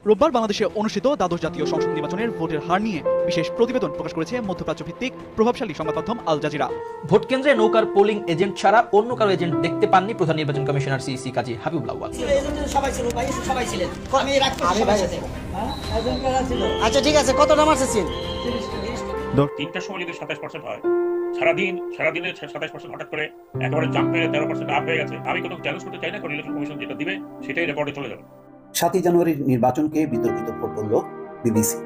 রোববার বাংলাদেশে অনুষ্ঠিত দ্বাদশ জাতীয় সংসদ নির্বাচনের ভোটের হার নিয়ে বিশেষ প্রতিবেদন প্রকাশ করেছে মধ্যপ্রাচ্য ভিত্তিক প্রভাবশালী সংবাদ মাধ্যম আল জাজিরা। ভোট কেন্দ্রে নৌকার পোলিং এজেন্ট ছাড়া অন্য কারো এজেন্ট দেখতে পাননি প্রধান নির্বাচন কমিশনার সিইসি কাজী হাবিবুল আউয়াল। আচ্ছা ঠিক আছে, কতটা মারছেন? 3টার সময় যদি 27% হয়, সারাদিনে 27% হঠাৎ করে একেবারে জাম্প মেরে 13% আপ হয়ে গেছে। আমি কোনো চ্যালেঞ্জ করতে চাই না, কারণ ইলেকশন কমিশন যেটা দিবে সেটাই রেকর্ডে চলে যাবে। 7 জানুয়ারির নির্বাচনকে বিতর্কিত ভোট বলল বিবিসি।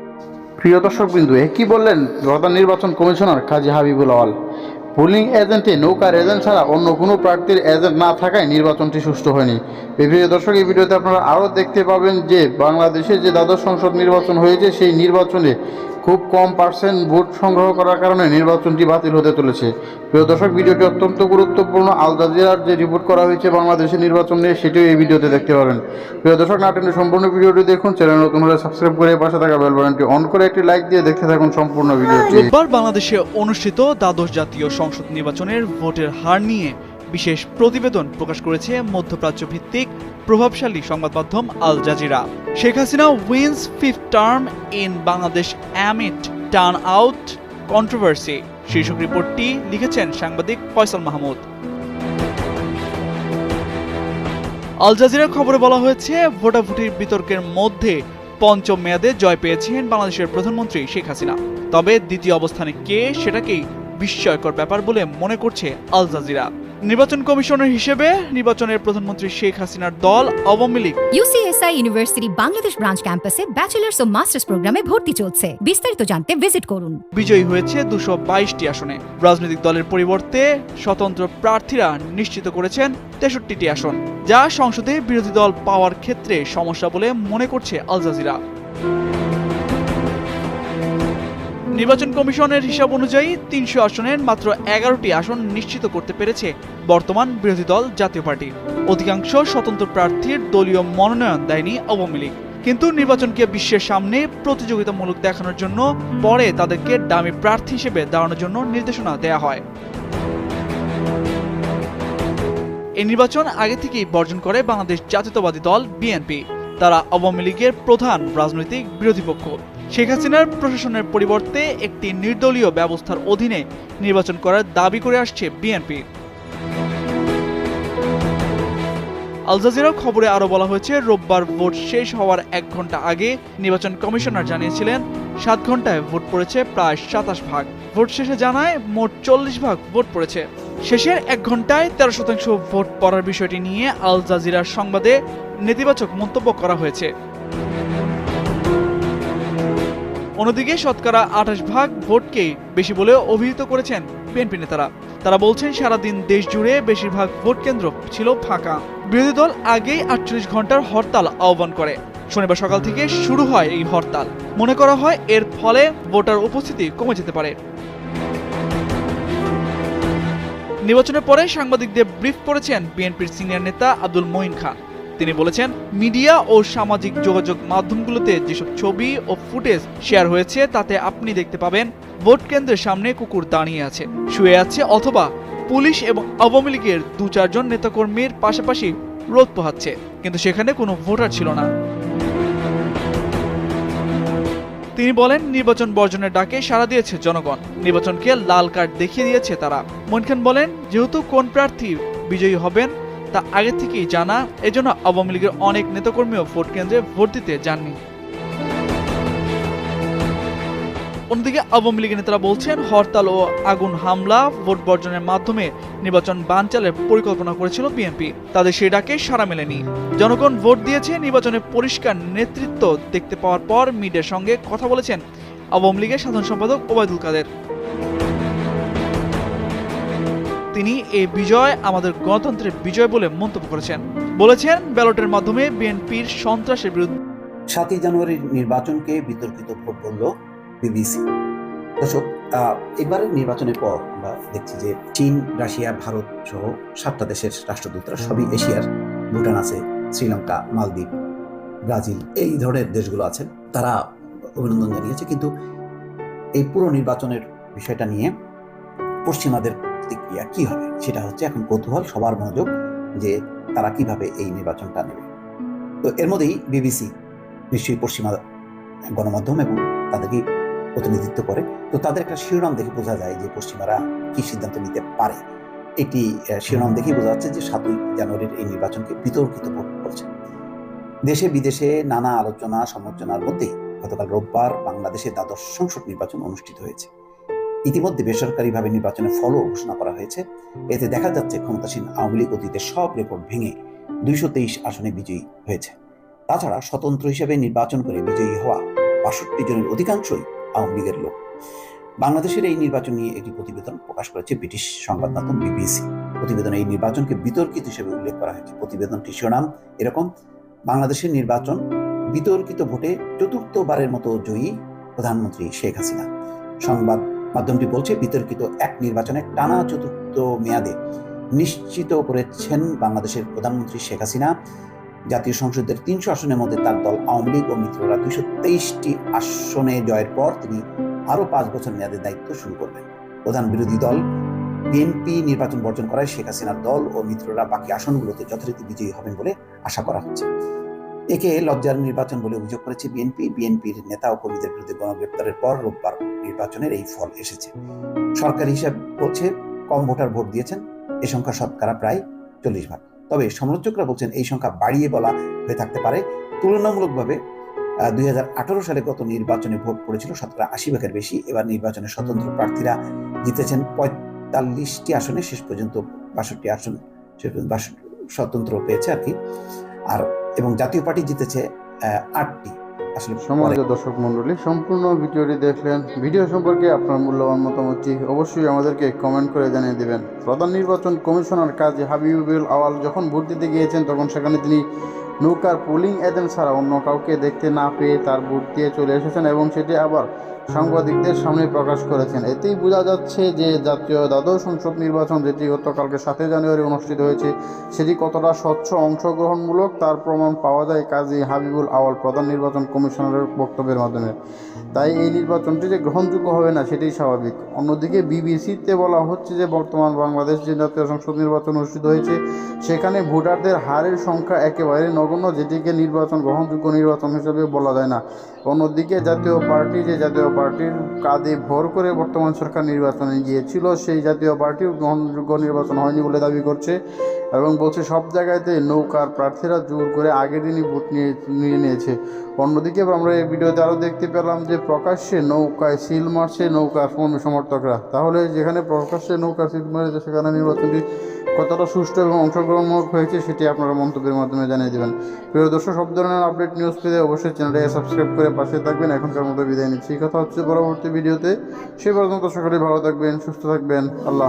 প্রিয় দর্শকবৃন্দু, কি বললেন প্রধান নির্বাচন কমিশনার কাজী হাবিবুল আউয়াল? পোলিং এজেন্টে নৌকার এজেন্ট ছাড়া অন্য কোনো প্রার্থীর এজেন্ট না থাকায় নির্বাচনটি সুষ্ঠু হয়নি। প্রিয় দর্শক, এই ভিডিওতে আপনারা আরও দেখতে পাবেন যে বাংলাদেশে যে দ্বাদশ সংসদ নির্বাচন হয়েছে সেই নির্বাচনে খুব কম পার্সেন্ট ভোট সংগ্রহ করার কারণে নির্বাচনটি বাতিল হতে চলেছে। প্রিয় দর্শক, ভিডিওটি অত্যন্ত গুরুত্বপূর্ণ। আল জাজিরার যে রিপোর্ট করা হয়েছে বাংলাদেশের নির্বাচন নিয়ে, সেটিও এই ভিডিওতে দেখতে পাবেন। প্রিয় দর্শক, না টেনে সম্পূর্ণ ভিডিওটি দেখুন। চ্যানেল নতুন হলে সাবস্ক্রাইব করে পাশে থাকা বেল বাটনটি অন করে একটি লাইক দিয়ে দেখতে থাকুন সম্পূর্ণ ভিডিওটি। রোববার বাংলাদেশে অনুষ্ঠিত দ্বাদশ জাতীয় সংসদ নির্বাচনের ভোটের হার নিয়ে বিশেষ প্রতিবেদন প্রকাশ করেছে মধ্যপ্রাচ্য ভিত্তিক প্রভাবশালী সংবাদ মাধ্যম Al Jazeera. Sheikh Hasina wins fifth term in Bangladesh amid turnout controversy শীর্ষক রিপোর্টটি লিখেছেন সাংবাদিক ফয়সাল মাহমুদ। আল জাজিরার খবরে বলা হয়েছে, ভোটাভুটির বিতর্কের মধ্যে পঞ্চম মেয়াদে জয় পেয়েছেন বাংলাদেশের প্রধানমন্ত্রী শেখ হাসিনা। তবে দ্বিতীয় অবস্থানে কে, সেটাকেই বিস্ময়কর ব্যাপার বলে মনে করছে আল জাজিরা। নির্বাচন কমিশনার হিসেবে নির্বাচনের প্রধানমন্ত্রী শেখ হাসিনার দল আওয়ামী লীগ ইউসিএসআই ইউনিভার্সিটি বাংলাদেশ ব্রাঞ্চ ক্যাম্পাসে ব্যাচেলার্স ও মাস্টার্স প্রোগ্রামে ভর্তি চলছে। বিস্তারিত জানতে ভিজিট করুন। বিজয়ী হয়েছে 222টি আসনে। রাজনৈতিক দলের পরিবর্তে স্বতন্ত্র প্রার্থীরা নিশ্চিত করেছেন 63টি আসন, যা সংসদে বিরোধী দল পাওয়ার ক্ষেত্রে সমস্যা বলে মনে করছে আল জাজিরা। নির্বাচন কমিশনের হিসাব অনুযায়ী 300 আসনের মাত্র 11টি আসন নিশ্চিত করতে পেরেছে বর্তমান বিরোধী দল জাতীয় পার্টি। অধিকাংশ স্বতন্ত্র প্রার্থীর দলীয় মনোনয়ন দেয়নি আওয়ামী লীগ। কিন্তু নির্বাচনকে বিশ্বের সামনে প্রতিযোগিতামূলক দেখানোর জন্য পরে তাদেরকে ডামি প্রার্থী হিসেবে দাঁড়ানোর জন্য নির্দেশনা দেয়া হয়। এই নির্বাচন আগে থেকেই বর্জন করে বাংলাদেশ জাতীয়তাবাদী দল বিএনপি। তারা আওয়ামী লীগের প্রধান রাজনৈতিক বিরোধী পক্ষ। শেখ হাসিনার প্রশাসনের পরিবর্তে একটি নির্দলীয় ব্যবস্থার অধীনে নির্বাচন করার দাবি করে আসছে বিএনপি। আল জাজিরার খবরে আরো বলা হয়েছে, রোববার ভোট শেষ হওয়ার 1 ঘন্টা আগে নির্বাচন কমিশনার জানিয়েছিলেন 7 ঘন্টায় ভোট পড়েছে প্রায় 27 ভাগ। ভোট শেষে জানায় মোট 40 ভাগ ভোট পড়েছে। শেষের 1 ঘন্টায় 13% ভোট পড়ার বিষয়টি নিয়ে আল জাজিরার সংবাদে নেতিবাচক মন্তব্য করা হয়েছে। অন্যদিকে শতকরা 28 ভাগ ভোটকেই বেশি বলে অভিহিত করেছেন বিএনপি নেতারা। তারা বলছেন, সারাদিন দেশ জুড়ে বেশিরভাগ ভোট কেন্দ্র ছিল ফাঁকা। বিরোধী দল আগেই 48 ঘন্টার হরতাল আহ্বান করে। শনিবার সকাল থেকে শুরু হয় এই হরতাল। মনে করা হয় এর ফলে ভোটার উপস্থিতি কমে যেতে পারে। নির্বাচনের পরে সাংবাদিকদের ব্রিফ করেছেন বিএনপির সিনিয়র নেতা আব্দুল মঈন খান। তিনি বলেছেন, মিডিয়া ও সামাজিক যোগাযোগ মাধ্যমগুলোতে যেসব ছবি ও ফুটেজ শেয়ার হয়েছে তাতে আপনি দেখতে পাবেন ভোট কেন্দ্রের সামনে কুকুর দাঁড়িয়ে আছে, শুয়ে আছে, অথবা পুলিশ এবং আওয়ামী লীগের 2-4 জন নেতাকর্মীর পাশাপাশি রোদ পোহাচ্ছে, কিন্তু সেখানে কোনো ভোটার ছিল না। তিনি বলেন, নির্বাচন বর্জনের ডাকে সাড়া দিয়েছে জনগণ। নির্বাচনকে লাল কার্ড দেখিয়ে দিয়েছে তারা। মঈন খান বলেন, যেহেতু কোন প্রার্থী বিজয়ী হবেন তা আগে থেকেই জানা, এজন্য আওয়ামী লীগের অনেক নেতাকর্মীও ভোট কেন্দ্রে ভোট দিতে যাননি। অন্যদিকে আওয়ামী লীগের নেতারা বলছেন, হরতাল ও আগুন হামলা, ভোট বর্জনের মাধ্যমে নির্বাচন বানচালের পরিকল্পনা করেছিল বিএনপি। তাদের সেই ডাকে সাড়া মেলেনি। জনগণ ভোট দিয়েছে। নির্বাচনের পরিষ্কার নেতৃত্ব দেখতে পাওয়ার পর মিডিয়ার সঙ্গে কথা বলেছেন আওয়ামী লীগের সাধারণ সম্পাদক ওবায়দুল কাদের। তিনি এই বিজয় আমাদের গণতন্ত্রের বিজয় বলে মন্তব্য করেছেন। বলেছেন, ব্যালটের মাধ্যমে বিএনপির সন্ত্রাসের বিরুদ্ধে 7 জানুয়ারির নির্বাচনকে বিতর্কিত ভোট বলল বিবিসি। দর্শক, এবারের নির্বাচনের পর আমরা দেখছি যে চীন, রাশিয়া, ভারত সহ 7টা দেশের রাষ্ট্রদূতরা, সবই এশিয়ার, ভুটান আছে, শ্রীলঙ্কা, মালদ্বীপ, ব্রাজিল, এই ধরনের দেশগুলো আছেন, তারা অভিনন্দন জানিয়েছে। কিন্তু এই পুরো নির্বাচনের বিষয়টা নিয়ে পশ্চিমাদের প্রতিক্রিয়া কি হবে সেটা হচ্ছে এখন কৌতূহল, সবার মনোযোগ যে তারা কিভাবে এই নির্বাচনটা নেবে। তো এর মধ্যেই বিবিসি নিশ্চয়ই পশ্চিমা গণমাধ্যম এবং তাদেরকে প্রতিনিধিত্ব করে, তো তাদের একটা শিরোনাম দেখে বোঝা যায় যে পশ্চিমারা কি সিদ্ধান্ত নিতে পারে। এটি শিরোনাম দেখেই বোঝা যাচ্ছে যে 7ই জানুয়ারির এই নির্বাচনকে বিতর্কিত ভোট বলছে। দেশে বিদেশে নানা আলোচনা সমালোচনার মধ্যেই গতকাল রোববার বাংলাদেশে দ্বাদশ সংসদ নির্বাচন অনুষ্ঠিত হয়েছে। ইতিমধ্যে বেসরকারিভাবে নির্বাচনের ফলও ঘোষণা করা হয়েছে। এতে দেখা যাচ্ছে ক্ষমতাসীন আওয়ামী লীগ অতীতের সব রেকর্ড ভেঙে 223 আসনে বিজয়ী হয়েছে। তাছাড়া স্বতন্ত্র হিসেবে নির্বাচন করে বিজয়ী হওয়া 62 জনের অধিকাংশই আওয়ামী লীগের লোক। বাংলাদেশের এই নির্বাচন নিয়ে একটি প্রতিবেদন প্রকাশ করেছে ব্রিটিশ সংবাদ মাধ্যম বিবিসি। প্রতিবেদনে এই নির্বাচনকে বিতর্কিত হিসেবে উল্লেখ করা হয়েছে। প্রতিবেদনটির শিরোনাম এরকম: বাংলাদেশের নির্বাচন বিতর্কিত ভোটে চতুর্থবারের মতো জয়ী প্রধানমন্ত্রী শেখ হাসিনা। সংবাদ মাধ্যমটি বলছে, বিতর্কিত এক নির্বাচনে টানা চতুর্থ মেয়াদে নিশ্চিত করেছেন বাংলাদেশের প্রধানমন্ত্রী শেখ হাসিনা। জাতীয় সংসদের 300 আসনের মধ্যে তার দল আওয়ামী লীগ ও মিত্ররা 223টি আসনে জয়ের পর তিনি আরো 5 বছর মেয়াদে দায়িত্ব শুরু করবেন। প্রধান বিরোধী দল বিএনপি নির্বাচন বর্জন করায় শেখ হাসিনার দল ও মিত্ররা বাকি আসনগুলোতে যথারীতি বিজয়ী হবেন বলে আশা করা হচ্ছে। একে লজ্জার নির্বাচন বলে অভিযোগ করেছে বিএনপির নেতা ও কর্মীদের বিরুদ্ধে গণগ্রেপ্তারের পর রোববার নির্বাচনের এই ফল এসেছে। সরকারি হিসাব বলছে কম ভোটার ভোট দিয়েছেন, এ সংখ্যা শতকরা প্রায় 40 ভাগ। তবে সমালোচকরা বলছেন এই সংখ্যা বাড়িয়ে বলা হয়ে থাকতে পারে। তুলনামূলকভাবে 2018 সালে গত নির্বাচনে ভোট পড়েছিল শতকরা 80 ভাগের বেশি। এবার নির্বাচনে স্বতন্ত্র প্রার্থীরা জিতেছেন 45টি আসনে, শেষ পর্যন্ত 62 আসন স্বতন্ত্র পেয়েছে আর কি। এবং জাতীয় পার্টি জিতেছে 8টি। আসলে সম্মানিত দর্শক মণ্ডলী, সম্পূর্ণ ভিডিওটি দেখলেন। ভিডিও সম্পর্কে আপনার মূল্যবান মতামতটি অবশ্যই আমাদেরকে কমেন্ট করে জানিয়ে দেবেন। প্রধান নির্বাচন কমিশনার কাজী হাবিবুল আওয়াল যখন ভোট দিতে গিয়েছেন তখন সেখানে তিনি নৌকার পোলিং এজেন্ট ছাড়া অন্য কাউকে দেখতে না পেয়ে তার ভোট দিয়ে চলে এসেছেন এবং সেটি আবার সাংবাদিকদের সামনে প্রকাশ করেছেন। এতেই বোঝা যাচ্ছে যে জাতীয় দ্বাদশ সংসদ নির্বাচন যেটি গতকালকে 7 জানুয়ারি অনুষ্ঠিত হয়েছে সেটি কতটা স্বচ্ছ অংশগ্রহণমূলক তার প্রমাণ পাওয়া যায় কাজী হাবিবুল আওয়াল প্রধান নির্বাচন কমিশনারের বক্তব্যের মাধ্যমে। তাই এই নির্বাচনটি যে গ্রহণযোগ্য হবে না সেটাই স্বাভাবিক। অন্যদিকে বিবিসিতে বলা হচ্ছে যে বর্তমান বাংলাদেশ যে জাতীয় সংসদ নির্বাচন অনুষ্ঠিত হয়েছে সেখানে ভোটারদের হারের সংখ্যা একেবারে নগণ্য, যেটিকে নির্বাচন গ্রহণযোগ্য নির্বাচন হিসেবে বলা যায় না। অন্যদিকে জাতীয় পার্টির কাঁধে ভর করে বর্তমান সরকার নির্বাচনে গিয়েছিল, সেই জাতীয় পার্টির গ্রহণযোগ্য নির্বাচন হয়নি বলে দাবি করছে এবং বলছে সব জায়গাতে নৌকার প্রার্থীরা জোর করে আগের দিনই ভোট নিয়ে নিয়েছে। অন্যদিকে আমরা এই ভিডিওতে আরও দেখতে পেলাম যে প্রকাশ্যে নৌকায় সিল মারছে নৌকার সমর্থকরা। তাহলে যেখানে প্রকাশ্যে নৌকার সিল মারেছে সেখানে নির্বাচনটি কতটা সুষ্ঠু এবং অংশগ্রহণমূলক হয়েছে সেটি আপনারা মন্তব্যের মাধ্যমে জানিয়ে দেবেন। প্রিয় দর্শক, সব ধরনের আপডেট নিউজ পেতে অবশ্যই চ্যানেলটাকে সাবস্ক্রাইব করে পাশে থাকবেন। এখনকার মতো বিদায় নিচ্ছি। কথা হচ্ছে পরবর্তী ভিডিওতে। সেই পর্যন্ত সকলেই ভালো থাকবেন, সুস্থ থাকবেন। আল্লাহ।